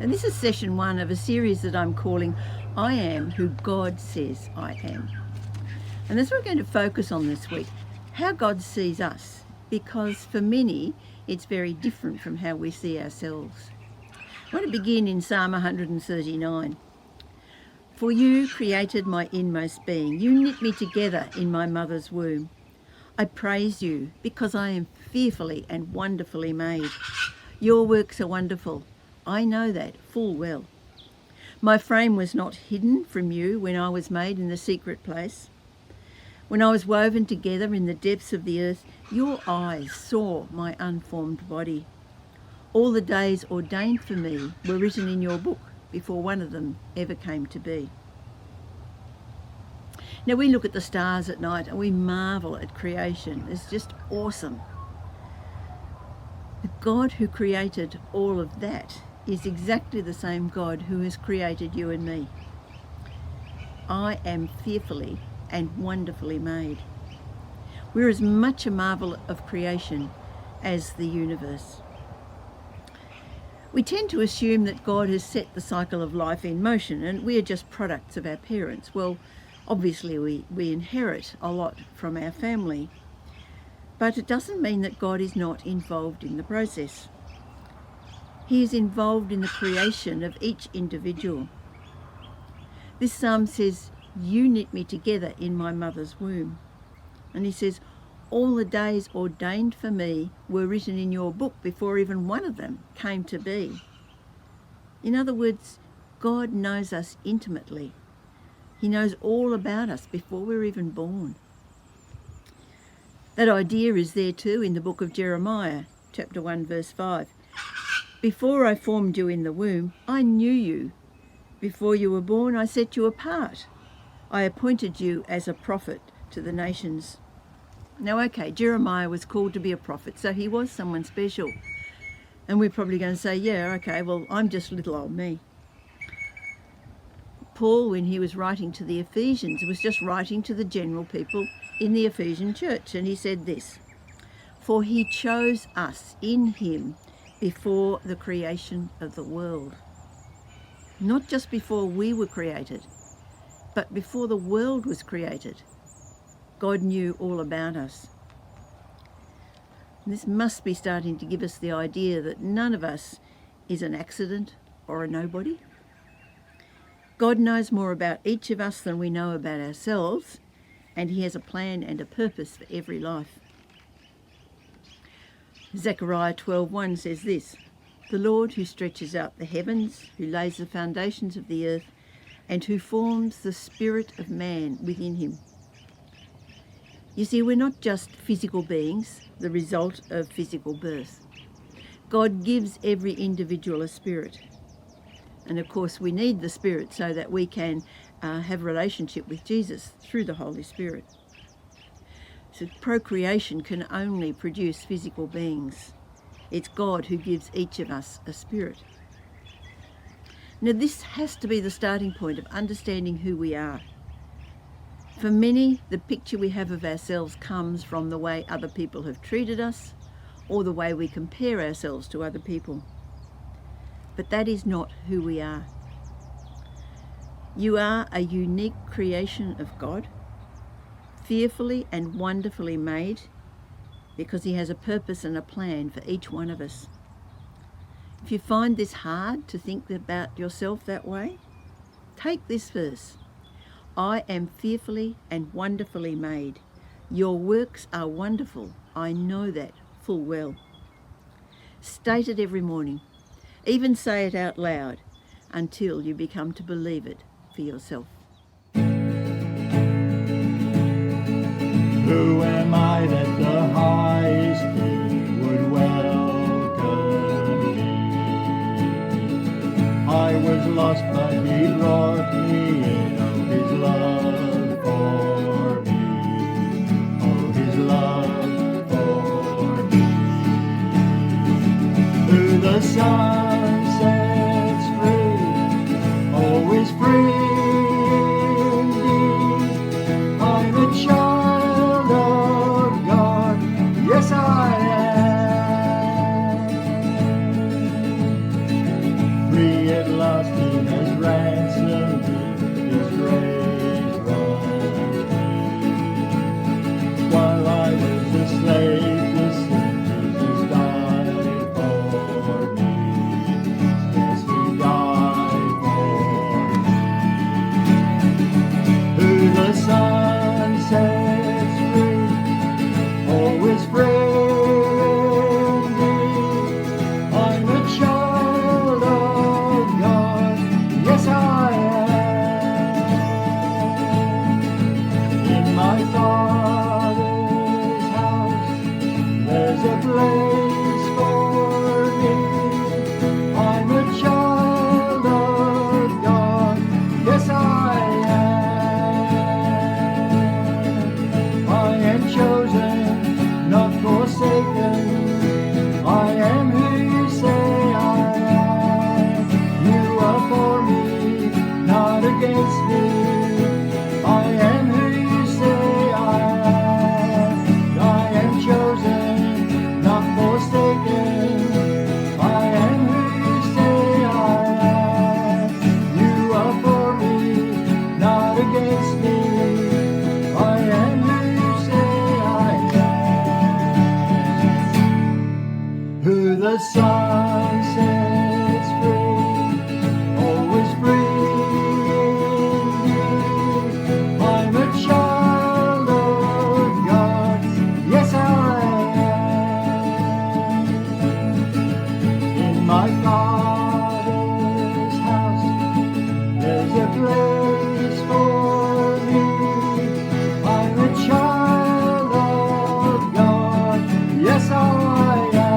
And this is session 1 of a series that I'm calling I Am Who God Says I Am. And that's what we're going to focus on this week, how God sees us, because for many it's very different from how we see ourselves. I want to begin in Psalm 139. For you created my inmost being. You knit me together in my mother's womb. I praise you because I am fearfully and wonderfully made. Your works are wonderful. I know that full well. My frame was not hidden from you when I was made in the secret place. When I was woven together in the depths of the earth, your eyes saw my unformed body. All the days ordained for me were written in your book before one of them ever came to be. Now we look at the stars at night and we marvel at creation. It's just awesome. The God who created all of that is exactly the same God who has created you and me. I am fearfully and wonderfully made. We're as much a marvel of creation as the universe. We tend to assume that God has set the cycle of life in motion and we are just products of our parents. Well, obviously we inherit a lot from our family, but it doesn't mean that God is not involved in the process. He is involved in the creation of each individual. This psalm says, you knit me together in my mother's womb. And he says, all the days ordained for me were written in your book before even one of them came to be. In other words, God knows us intimately. He knows all about us before we're even born. That idea is there too in the book of Jeremiah, chapter 1, verse 5. Before I formed you in the womb, I knew you. Before you were born, I set you apart. I appointed you as a prophet to the nations. Now, okay, Jeremiah was called to be a prophet, so he was someone special. And we're probably going to say, yeah, okay, well, I'm just little old me. Paul, when he was writing to the Ephesians, was just writing to the general people in the Ephesian church. And he said this, for he chose us in him before the creation of the world. Not just before we were created, but before the world was created. God knew all about us. And this must be starting to give us the idea that none of us is an accident or a nobody. God knows more about each of us than we know about ourselves, and he has a plan and a purpose for every life. Zechariah 12:1 says this, the Lord who stretches out the heavens, who lays the foundations of the earth, and who forms the spirit of man within him. You see, we're not just physical beings, the result of physical birth. God gives every individual a spirit. And of course, we need the Spirit so that we can have a relationship with Jesus through the Holy Spirit. So procreation can only produce physical beings. It's God who gives each of us a spirit. Now, this has to be the starting point of understanding who we are. For many, the picture we have of ourselves comes from the way other people have treated us or the way we compare ourselves to other people. But that is not who we are. You are a unique creation of God, fearfully and wonderfully made, because he has a purpose and a plan for each one of us. If you find this hard to think about yourself that way, take this verse. I am fearfully and wonderfully made. Your works are wonderful. I know that full well. State it every morning. Even say it out loud until you become to believe it for yourself. Who am I that the highest king would welcome me? I was lost, but he brought me in. Oh, his love for me. Oh, his love for me. the sun sets free, always free indeed. I'm a child of God, yes I am. Free at last, He has ransomed me, His grace runs deep. While I was a slave to sin, Jesus died for me. Yes, He died for me. Who the Son sets free, always free indeed. I'm a child of God, yes I am. In my Father's house, there's a place for me. I'm a child of God, yes I am. I am chosen, not forsaken. I am who you say I am. You are for me, not against me. I am who you say I am. I am chosen, not forsaken. I am who you say I am. You are for me, not against me. I am who you say I am. Who the Son sets free, always free indeed. I'm a child of God, yes I am. In my Father's house, there's a place for me. I'm a child of God, yes I am.